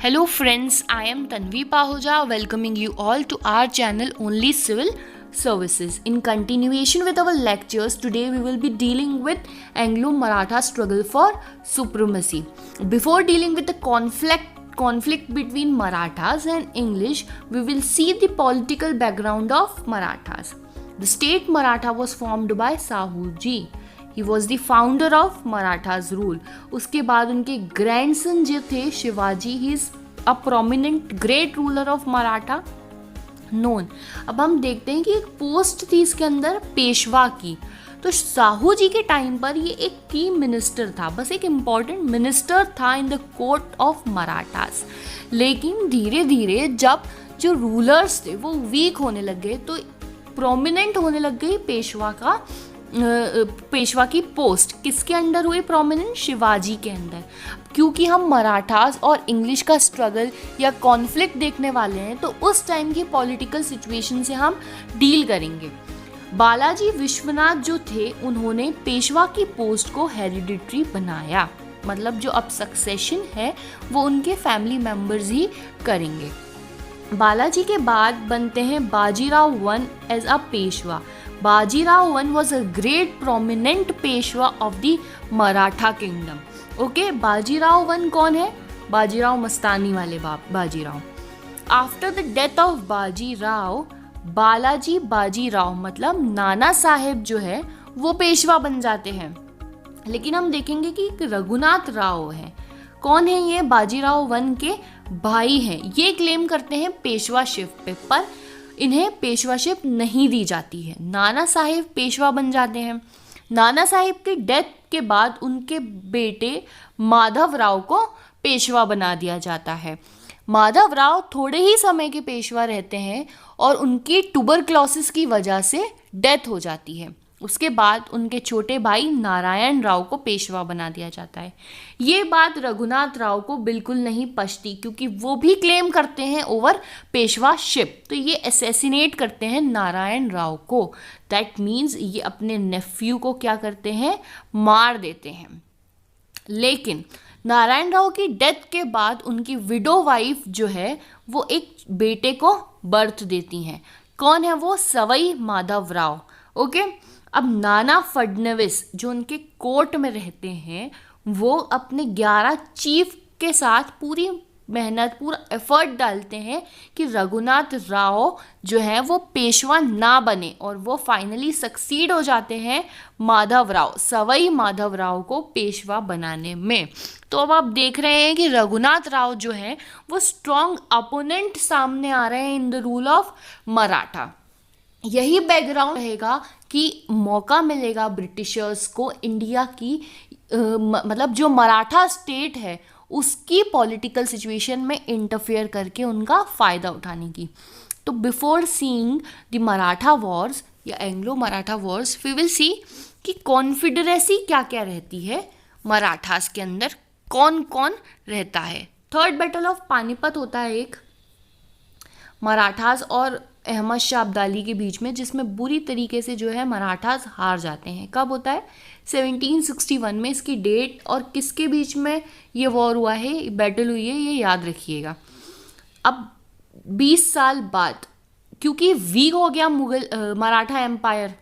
Hello friends, I am Tanvi Pahuja welcoming you all to our channel Only Civil Services. In continuation with our lectures, today we will be dealing with Anglo-Maratha struggle for supremacy. Before dealing with the conflict between Marathas and English, we will see the political background of Marathas. The state Maratha was formed by Sahu Ji. He was the founder of Marathas rule. उसके बाद उनके grandson जो थे Shivaji, he is a prominent great ruler of Maratha known. अब हम देखते हैं कि एक पोस्ट थी इसके अंदर पेशवा की. तो साहू जी के टाइम पर ये एक की मिनिस्टर था, बस एक इम्पॉर्टेंट मिनिस्टर था in the court of Marathas. लेकिन धीरे धीरे जब जो रूलर्स थे वो वीक होने लग गए तो प्रोमिनेंट होने लग गई पेशवा की पोस्ट. किसके अंडर हुई प्रोमिनेंट? शिवाजी के अंदर. क्योंकि हम मराठास और इंग्लिश का स्ट्रगल या कॉन्फ्लिक्ट देखने वाले हैं तो उस टाइम की पॉलिटिकल सिचुएशन से हम डील करेंगे. बालाजी विश्वनाथ जो थे उन्होंने पेशवा की पोस्ट को हेरिडिटरी बनाया, मतलब जो अब सक्सेशन है वो उनके फैमिली मेंबर्स ही करेंगे. बालाजी के बाद बनते हैं Bajirao one as a Peshwa. Bajirao I was a great prominent Peshwa of the Maratha kingdom. Okay, Bajirao I कौन है? बाजीराव मस्तानी वाले Bajirao. After the death of Bajirao, Balaji Bajirao मतलब नाना साहेब जो है वो पेशवा बन जाते हैं. लेकिन हम देखेंगे कि रघुनाथ राव है. कौन है ये? बाजीराव I के भाई हैं. ये क्लेम करते हैं पेशवाशिप पे, पर इन्हें पेशवाशिप नहीं दी जाती है. नाना साहिब पेशवा बन जाते हैं. नाना साहिब की डेथ के बाद उनके बेटे माधव राव को पेशवा बना दिया जाता है. माधव राव थोड़े ही समय के पेशवा रहते हैं और उनकी ट्यूबरक्लोसिस की वजह से डेथ हो जाती है. उसके बाद उनके छोटे भाई नारायण राव को पेशवा बना दिया जाता है. ये बात रघुनाथ राव को बिल्कुल नहीं पचती क्योंकि वो भी क्लेम करते हैं ओवर पेशवाशिप. तो ये असैसिनेट करते हैं नारायण राव को. दैट मीन्स ये अपने नेफ्यू को क्या करते हैं? मार देते हैं. लेकिन नारायण राव की डेथ के बाद उनकी विडो वाइफ जो है वो एक बेटे को बर्थ देती हैं. कौन है वो? सवाई माधव राव. ओके. अब नाना फडणवीस जो उनके कोर्ट में रहते हैं वो अपने 11 चीफ के साथ पूरी मेहनत, पूरा एफर्ट डालते हैं कि रघुनाथ राव जो है वो पेशवा ना बने, और वो फाइनली सक्सीड हो जाते हैं माधव राव, सवाई माधव राव को पेशवा बनाने में. तो अब आप देख रहे हैं कि रघुनाथ राव जो है वो स्ट्रॉन्ग अपोनेंट सामने आ रहे हैं in the rule of Maratha. यही बैकग्राउंड रहेगा कि मौका मिलेगा ब्रिटिशर्स को इंडिया की मतलब जो मराठा स्टेट है उसकी पॉलिटिकल सिचुएशन में इंटरफेयर करके उनका फ़ायदा उठाने की. तो before seeing the Maratha wars या Anglo Maratha wars we will see कि कॉन्फिडरेसी क्या क्या रहती है मराठास के अंदर, कौन कौन रहता है. थर्ड बैटल ऑफ पानीपत होता है एक मराठास और अहमद शाह अब्दाली के बीच में, जिसमें बुरी तरीके से जो है मराठास हार जाते हैं. कब होता है? 1761 में. इसकी डेट और किसके बीच में ये वॉर हुआ है, बैटल हुई है, ये याद रखिएगा. अब 20 साल बाद, क्योंकि वीक हो गया मराठा एम्पायर,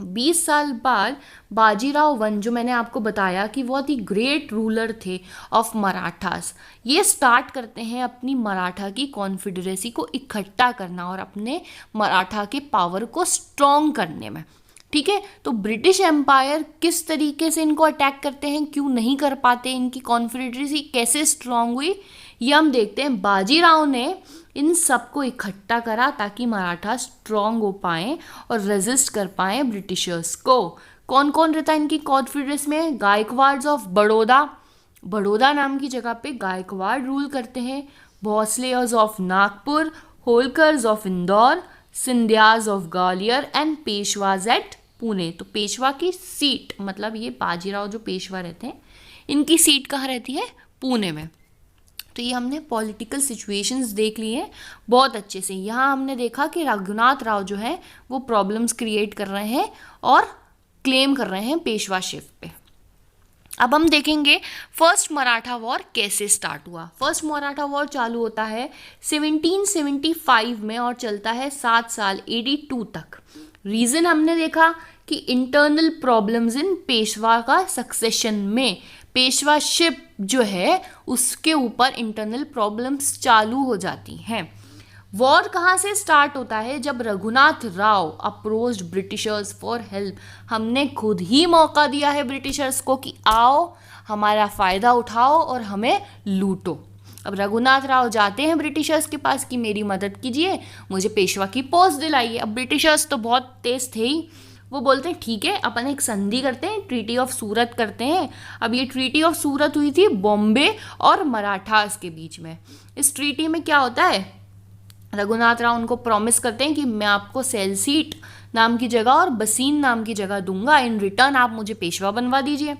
20 साल बाद बाजीराव I जो मैंने आपको बताया कि बहुत ही ग्रेट रूलर थे ऑफ मराठास, ये स्टार्ट करते हैं अपनी मराठा की कॉन्फिडरेसी को इकट्ठा करना और अपने मराठा के पावर को स्ट्रॉन्ग करने में. ठीक है. तो ब्रिटिश एम्पायर किस तरीके से इनको अटैक करते हैं, क्यों नहीं कर पाते, इनकी कॉन्फिडरेसी कैसे स्ट्रॉन्ग हुई, ये हम देखते हैं. बाजीराव ने इन सबको इकट्ठा करा ताकि मराठा स्ट्रॉन्ग हो पाएँ और रेजिस्ट कर पाएँ ब्रिटिशर्स को. कौन कौन रहता है इनकी कॉन्फिडरेंस में? गायकवाड्स ऑफ बड़ौदा नाम की जगह पे गायकवाड़ रूल करते हैं. Bhonsles of Nagpur, Holkars of Indore, Scindias of Gwalior and Peshwas at Pune. तो पेशवा की सीट, मतलब ये बाजीराव जो पेशवा रहते हैं इनकी सीट कहाँ रहती है? पुणे में. तो ये हमने पॉलिटिकल सिचुएशंस देख ली हैं बहुत अच्छे से. यहाँ हमने देखा कि रघुनाथ राव जो है वो प्रॉब्लम्स क्रिएट कर रहे हैं और क्लेम कर रहे हैं पेशवाशिप पे. अब हम देखेंगे फर्स्ट मराठा वॉर कैसे स्टार्ट हुआ। फर्स्ट मराठा वॉर चालू होता है 1775 में और चलता है 7 साल 82 तक। रीज़न हमने देखा कि इंटरनल प्रॉब्लम्स इन पेशवा का सक्सेशन में, पेशवाशिप जो है उसके ऊपर इंटरनल प्रॉब्लम्स चालू हो जाती हैं। वॉर कहाँ से स्टार्ट होता है? जब Raghunath Rao approached Britishers for help. हमने खुद ही मौका दिया है ब्रिटिशर्स को कि आओ हमारा फ़ायदा उठाओ और हमें लूटो। अब रघुनाथ राव जाते हैं ब्रिटिशर्स के पास कि मेरी मदद कीजिए, मुझे पेशवा की पोस्ट दिलाइए। अब ब्रिटिशर्स तो बहुत तेज थे ही, वो बोलते हैं ठीक है अपन एक संधि करते हैं, ट्रीटी ऑफ सूरत करते हैं। अब ये ट्रीटी ऑफ सूरत हुई थी बॉम्बे और मराठास के बीच में। इस ट्रीटी में क्या होता है, रघुनाथ राव उनको प्रॉमिस करते हैं कि मैं आपको सेलसीट नाम की जगह और बसीन नाम की जगह दूंगा, इन रिटर्न आप मुझे पेशवा बनवा दीजिए।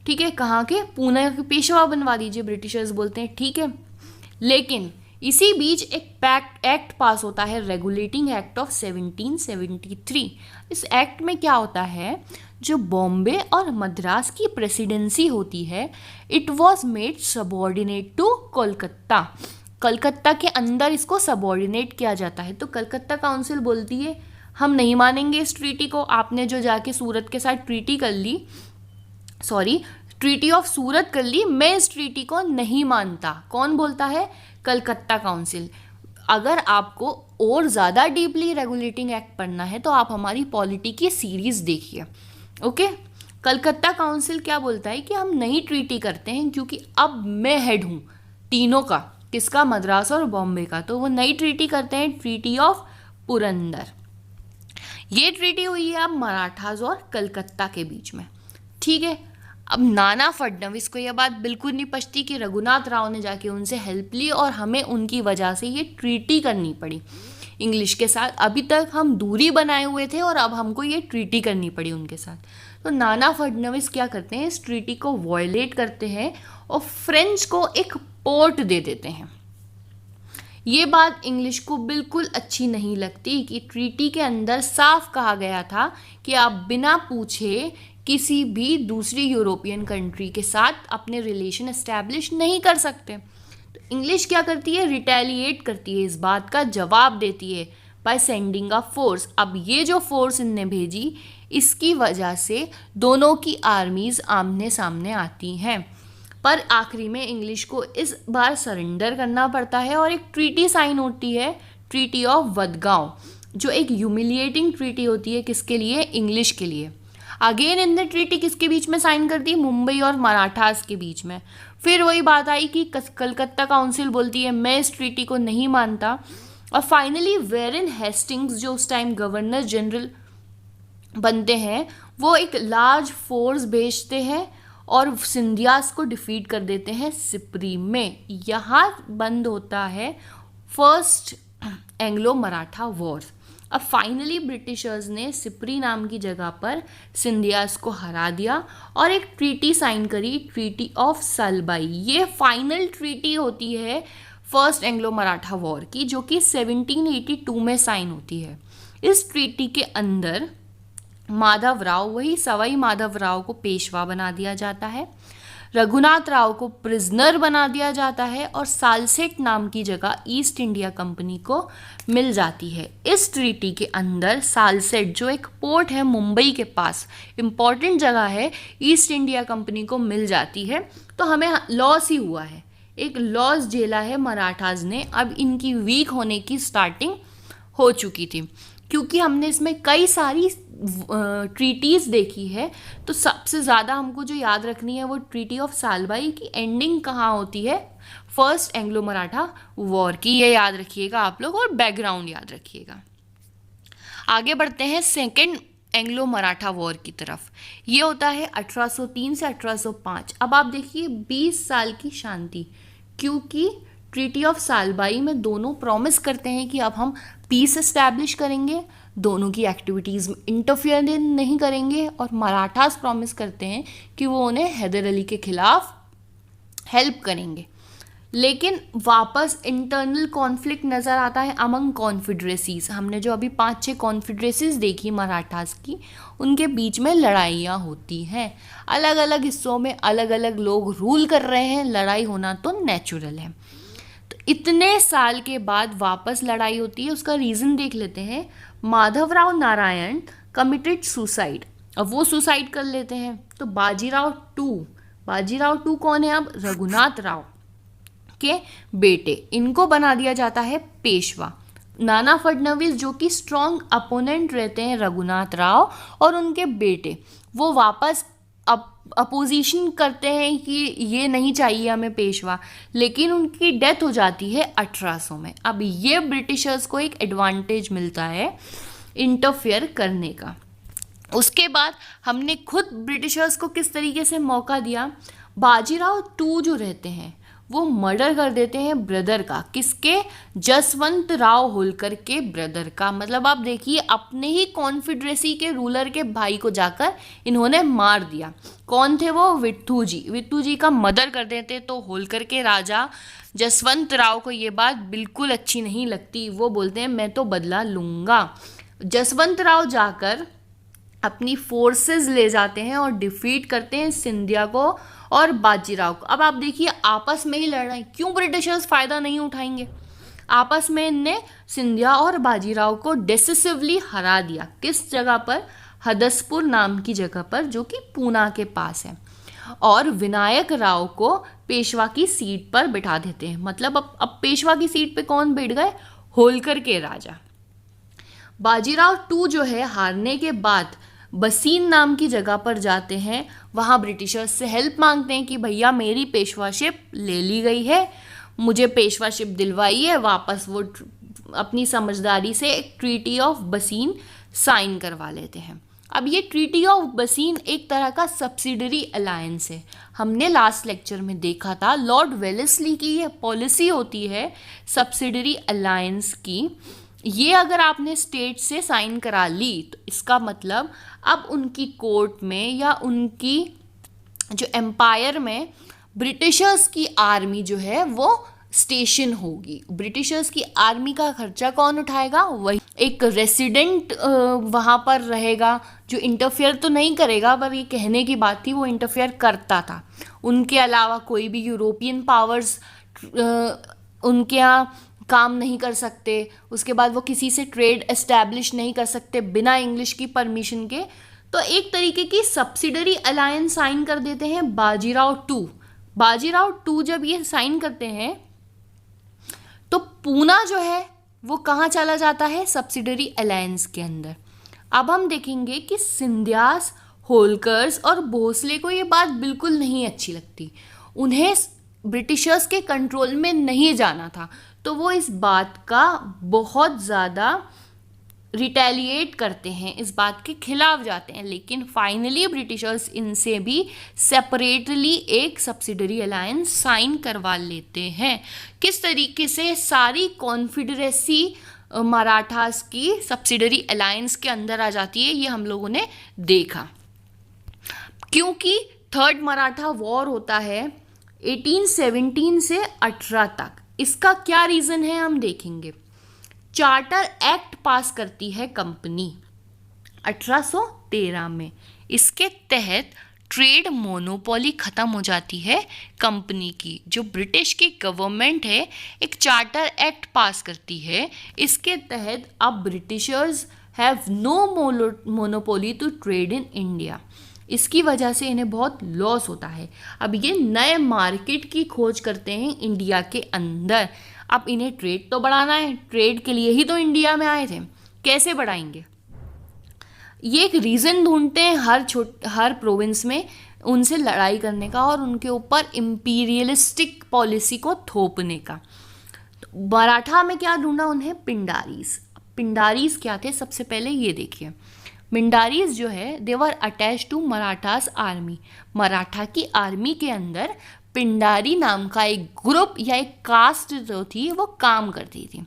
ठीक है, कहाँ के? पुणे के पेशवा बनवा दीजिए। ब्रिटिशर्स बोलते हैं ठीक है। लेकिन इसी बीच एक एक्ट पास होता है, रेगुलेटिंग एक्ट ऑफ 1773। इस एक्ट में क्या होता है, जो बॉम्बे और मद्रास की प्रेसिडेंसी होती है, it was made subordinate to Kolkata. Calcutta के अंदर इसको सबॉर्डिनेट किया जाता है। तो कलकत्ता काउंसिल बोलती है हम नहीं मानेंगे इस ट्रीटी को, आपने जो जाके सूरत के साथ ट्रीटी कर ली, सॉरी ट्रीटी ऑफ सूरत कर ली, मैं इस ट्रीटी को नहीं मानता। कौन बोलता है? कलकत्ता काउंसिल। अगर आपको और ज़्यादा डीपली रेगुलेटिंग एक्ट पढ़ना है तो आप हमारी पॉलिटी की सीरीज़ देखिए। ओके, कलकत्ता काउंसिल क्या बोलता है कि हम नहीं ट्रीटी करते हैं क्योंकि अब मैं हेड हूँ तीनों का, किसका? मद्रास और बॉम्बे का। तो वो नई ट्रीटी करते हैं, ट्रीटी ऑफ पुरंदर। ये ट्रीटी हुई है अब मराठास और कलकत्ता के बीच में। ठीक है, अब नाना फडणवीस को यह बात बिल्कुल नहीं पचती कि रघुनाथ राव ने जाके उनसे हेल्प ली और हमें उनकी वजह से ये ट्रीटी करनी पड़ी इंग्लिश के साथ। अभी तक हम दूरी बनाए हुए थे और अब हमको ये ट्रीटी करनी पड़ी उनके साथ। तो नाना फडणवीस क्या करते हैं, इस ट्रीटी को वायलेट करते हैं और फ्रेंच को एक पोर्ट दे देते हैं। ये बात इंग्लिश को बिल्कुल अच्छी नहीं लगती कि ट्रीटी के अंदर साफ कहा गया था कि आप बिना पूछे किसी भी दूसरी यूरोपियन कंट्री के साथ अपने रिलेशन एस्टैब्लिश नहीं कर सकते। तो इंग्लिश क्या करती है, रिटेलिएट करती है, इस बात का जवाब देती है बाय सेंडिंग अ फोर्स। अब ये जो फोर्स इनने भेजी, इसकी वजह से दोनों की आर्मीज आमने सामने आती हैं। पर आखिरी में इंग्लिश को इस बार सरेंडर करना पड़ता है और एक ट्रीटी साइन होती है, ट्रीटी ऑफ वडगांव, जो एक ह्यूमिलिएटिंग ट्रीटी होती है। किसके लिए? इंग्लिश के लिए। अगेन इनने ट्रीटी किसके बीच में साइन कर दी? मुंबई और मराठास के बीच में। फिर वही बात आई कि कलकत्ता काउंसिल बोलती है मैं इस ट्रीटी को नहीं मानता। और फाइनली वेरेन हेस्टिंग्स, जो उस टाइम गवर्नर जनरल बनते हैं, वो एक लार्ज फोर्स भेजते हैं और सिंधियास को डिफीट कर देते हैं सिप्री में। यहाँ बंद होता है फर्स्ट एंग्लो मराठा वॉर। अब फाइनली ब्रिटिशर्स ने सिप्री नाम की जगह पर सिंधियास को हरा दिया और एक ट्रीटी साइन करी, ट्रीटी ऑफ सलबाई। ये फाइनल ट्रीटी होती है फर्स्ट एंग्लो मराठा वॉर की, जो कि 1782 में साइन होती है। इस ट्रीटी के अंदर माधव राव, वही सवाई माधव राव को पेशवा बना दिया जाता है, रघुनाथ राव को प्रिजनर बना दिया जाता है और सालसेट नाम की जगह ईस्ट इंडिया कंपनी को मिल जाती है। इस ट्रीटी के अंदर सालसेट, जो एक पोर्ट है मुंबई के पास, इम्पॉर्टेंट जगह है, ईस्ट इंडिया कंपनी को मिल जाती है। तो हमें लॉस ही हुआ है, एक लॉस झेला है मराठाज ने। अब इनकी वीक होने की स्टार्टिंग हो चुकी थी क्योंकि हमने इसमें कई सारी ट्रीटीज़ देखी है। तो सबसे ज़्यादा हमको जो याद रखनी है वो ट्रीटी ऑफ सालबाई की एंडिंग कहाँ होती है, फर्स्ट एंग्लो मराठा वॉर की। ये याद रखिएगा आप लोग और बैकग्राउंड याद रखिएगा। आगे बढ़ते हैं सेकेंड एंग्लो मराठा वॉर की तरफ। ये होता है 1803 से 1805। अब आप देखिए 20 साल की शांति, क्योंकि ट्रीटी ऑफ सालबाई में दोनों प्रॉमिस करते हैं कि अब हम पीस एस्टैब्लिश करेंगे, दोनों की एक्टिविटीज़ में इंटरफियर नहीं करेंगे, और मराठास प्रॉमिस करते हैं कि वो उन्हें हैदर अली के खिलाफ हेल्प करेंगे। लेकिन वापस इंटरनल कॉन्फ्लिक्ट नज़र आता है अमंग कॉन्फिडरेसीज। हमने जो अभी 5-6 कॉन्फिडरेसीज देखी मराठास की, उनके बीच में लड़ाइयाँ होती हैं। अलग अलग हिस्सों में अलग अलग लोग रूल कर रहे हैं, लड़ाई होना तो नेचुरल है। तो इतने साल के बाद वापस लड़ाई होती है, उसका रीज़न देख लेते हैं। Madhavrao Narayan committed suicide. अब वो सुसाइड कर लेते हैं। तो बाजीराव टू कौन है? अब रघुनाथ राव के बेटे, इनको बना दिया जाता है पेशवा। नाना फडणवीस जो कि स्ट्रॉन्ग अपोनेंट रहते हैं रघुनाथ राव और उनके बेटे, वो वापस अपोजिशन करते हैं कि ये नहीं चाहिए हमें पेशवा, लेकिन उनकी डेथ हो जाती है 1800 में। अब ये ब्रिटिशर्स को एक एडवांटेज मिलता है इंटरफेयर करने का। उसके बाद हमने खुद ब्रिटिशर्स को किस तरीके से मौका दिया। बाजीराव टू जो रहते हैं वो मर्डर कर देते हैं ब्रदर का। किसके? जसवंत राव होलकर के ब्रदर का। मतलब आप देखिए, अपने ही कॉन्फिडरेसी के रूलर के भाई को जाकर इन्होंने मार दिया। कौन थे वो? विट्ठू जी का मर्डर कर देते। तो होलकर के राजा जसवंत राव को ये बात बिल्कुल अच्छी नहीं लगती। वो बोलते हैं मैं तो बदला लूँगा। जसवंत राव जाकर अपनी फोर्सेस ले जाते हैं और डिफीट करते हैं सिंधिया को और बाजीराव को। अब आप देखिए, आपस में ही लड़ रहे हैं, क्यों ब्रिटिशर्स फ़ायदा नहीं उठाएंगे? आपस में इनने सिंधिया और बाजीराव को डिसिसिवली हरा दिया। किस जगह पर? हदसपुर नाम की जगह पर, जो कि पूना के पास है। और विनायक राव को पेशवा की सीट पर बिठा देते हैं। मतलब अब पेशवा की सीट पे कौन बैठ गए? होलकर के राजा। बाजीराव टू जो है हारने के बाद बसीन नाम की जगह पर जाते हैं। वहाँ ब्रिटिशर्स से हेल्प मांगते हैं कि भैया मेरी पेशवाशिप ले ली गई है, मुझे पेशवाशिप दिलवाइए वापस। वो अपनी समझदारी से एक ट्रीटी ऑफ बसीन साइन करवा लेते हैं। अब ये ट्रीटी ऑफ बसीन एक तरह का सब्सिडरी अलायंस है। हमने लास्ट लेक्चर में देखा था, लॉर्ड वेलेस्ली की ये पॉलिसी होती है सब्सिडरी अलायंस की। ये अगर आपने स्टेट से साइन करा ली तो इसका मतलब अब उनकी कोर्ट में या उनकी जो एम्पायर में ब्रिटिशर्स की आर्मी जो है वो स्टेशन होगी। ब्रिटिशर्स की आर्मी का खर्चा कौन उठाएगा? वही एक रेसिडेंट वहाँ पर रहेगा जो इंटरफेयर तो नहीं करेगा, पर ये कहने की बात थी, वो इंटरफेयर करता था। उनके अलावा कोई भी यूरोपियन पावर्स उनके यहाँ काम नहीं कर सकते। उसके बाद वो किसी से ट्रेड एस्टैब्लिश नहीं कर सकते बिना इंग्लिश की परमिशन के। तो एक तरीके की सब्सिडरी अलायंस साइन कर देते हैं बाजीराव टू जब ये साइन करते हैं तो पूना जो है वो कहाँ चला जाता है? सब्सिडरी अलायंस के अंदर। अब हम देखेंगे कि सिंधियास, होलकर्स और भोसले को ये बात बिल्कुल नहीं अच्छी लगती। उन्हें ब्रिटिशर्स के कंट्रोल में नहीं जाना था, तो वो इस बात का बहुत ज़्यादा रिटेलिएट करते हैं, इस बात के खिलाफ जाते हैं। लेकिन फाइनली ब्रिटिशर्स इनसे भी सेपरेटली एक सब्सिडरी अलायंस साइन करवा लेते हैं। किस तरीके से सारी कॉन्फिडरेसी मराठास की सब्सिडरी अलायंस के अंदर आ जाती है, ये हम लोगों ने देखा। क्योंकि थर्ड मराठा वॉर होता है 1817 से 18 तक। इसका क्या रीज़न है हम देखेंगे। चार्टर एक्ट पास करती है कंपनी 1813 में। इसके तहत ट्रेड मोनोपोली ख़त्म हो जाती है कंपनी की। जो ब्रिटिश की गवर्नमेंट है एक चार्टर एक्ट पास करती है, इसके तहत अब britishers have no monopoly to trade in India. इसकी वजह से इन्हें बहुत लॉस होता है। अब ये नए मार्केट की खोज करते हैं इंडिया के अंदर। अब इन्हें ट्रेड तो बढ़ाना है, ट्रेड के लिए ही तो इंडिया में आए थे, कैसे बढ़ाएंगे? ये एक रीज़न ढूंढते हैं हर प्रोविंस में उनसे लड़ाई करने का और उनके ऊपर इम्पीरियलिस्टिक पॉलिसी को थोपने का। तो मराठा में क्या ढूंढा उन्हें? पिंडारीज क्या थे? सबसे पहले ये देखिए, मिंडारीज जो है they were attached to Marathas army. Maratha की आर्मी के अंदर पिंडारी नाम का एक ग्रुप या एक कास्ट जो थी वो काम करती थी।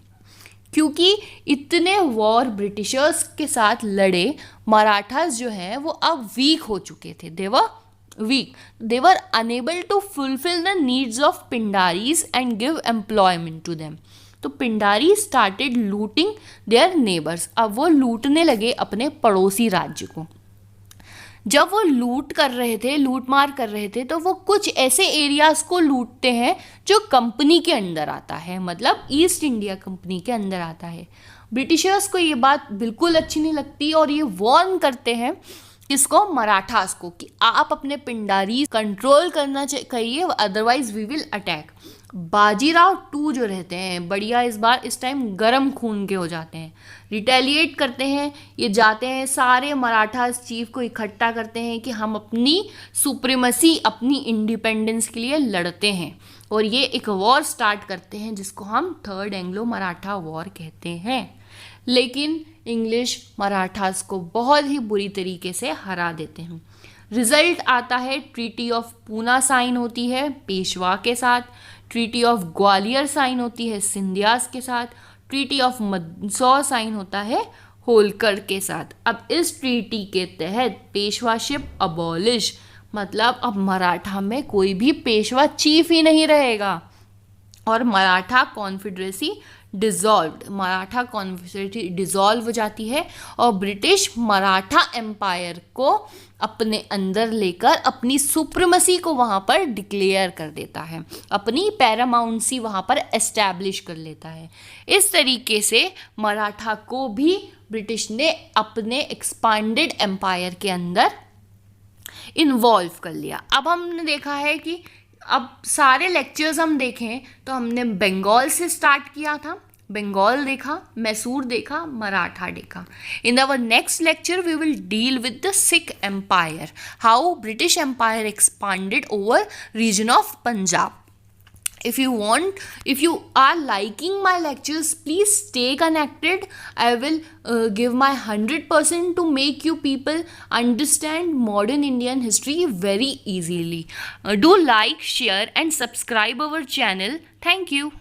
क्योंकि इतने वॉर ब्रिटिशर्स के साथ लड़े, मराठास जो है वो अब वीक हो चुके थे, दे वर weak. They were unable to fulfill the needs of Pindaris and give employment to them. तो Pindari started looting their neighbours. अब वो लूटने लगे अपने पड़ोसी राज्य को. जब वो लूट मार कर रहे थे तो वो कुछ ऐसे एरियाज को लूटते हैं जो कंपनी के अंदर आता है, मतलब ईस्ट इंडिया कंपनी के अंदर आता है. ब्रिटिशर्स को ये बात बिल्कुल अच्छी नहीं लगती और ये वार्न करते हैं किसको, मराठास को, कि आप अपने पिंडारी कंट्रोल करना चाहिए, otherwise we will attack. Bajirao two जो रहते हैं बढ़िया इस टाइम गरम खून के हो जाते हैं, रिटेलिएट करते हैं. ये जाते हैं सारे मराठा चीफ को इकट्ठा करते हैं कि हम अपनी सुप्रीमेसी, अपनी इंडिपेंडेंस के लिए लड़ते हैं, और ये एक वॉर स्टार्ट करते हैं जिसको हम थर्ड एंग्लो मराठा वॉर कहते हैं. लेकिन इंग्लिश मराठास को बहुत ही बुरी तरीके से हरा देते हैं. रिजल्ट आता है, ट्रीटी ऑफ पूना साइन होती है पेशवा के साथ, ट्रीटी ऑफ ग्वालियर साइन होती है सिंधियास के साथ, ट्रीटी ऑफ मंदसौर साइन होता है होलकर के साथ. अब इस ट्रीटी के तहत पेशवाशिप अबॉलिश, मतलब अब मराठा में कोई भी पेशवा चीफ ही नहीं रहेगा, और मराठा कॉन्फेडरेसी डिसॉल्व हो जाती है, और ब्रिटिश मराठा एम्पायर को अपने अंदर लेकर अपनी सुप्रीमेसी को वहाँ पर डिक्लेयर कर देता है, अपनी पैरामाउंसी वहाँ पर एस्टैब्लिश कर लेता है. इस तरीके से मराठा को भी ब्रिटिश ने अपने एक्सपांडेड एम्पायर के अंदर इन्वॉल्व कर लिया. अब हमने देखा है कि अब सारे लेक्चर्स हम देखें तो हमने बंगाल से स्टार्ट किया था, बंगाल देखा, मैसूर देखा, मराठा देखा. In our next lecture we will deal with the Sikh empire, how British empire expanded over region of Punjab. If you are liking my lectures, please stay connected. I will give my 100% to make you people understand modern Indian history very easily. Do like, share and subscribe our channel. Thank you.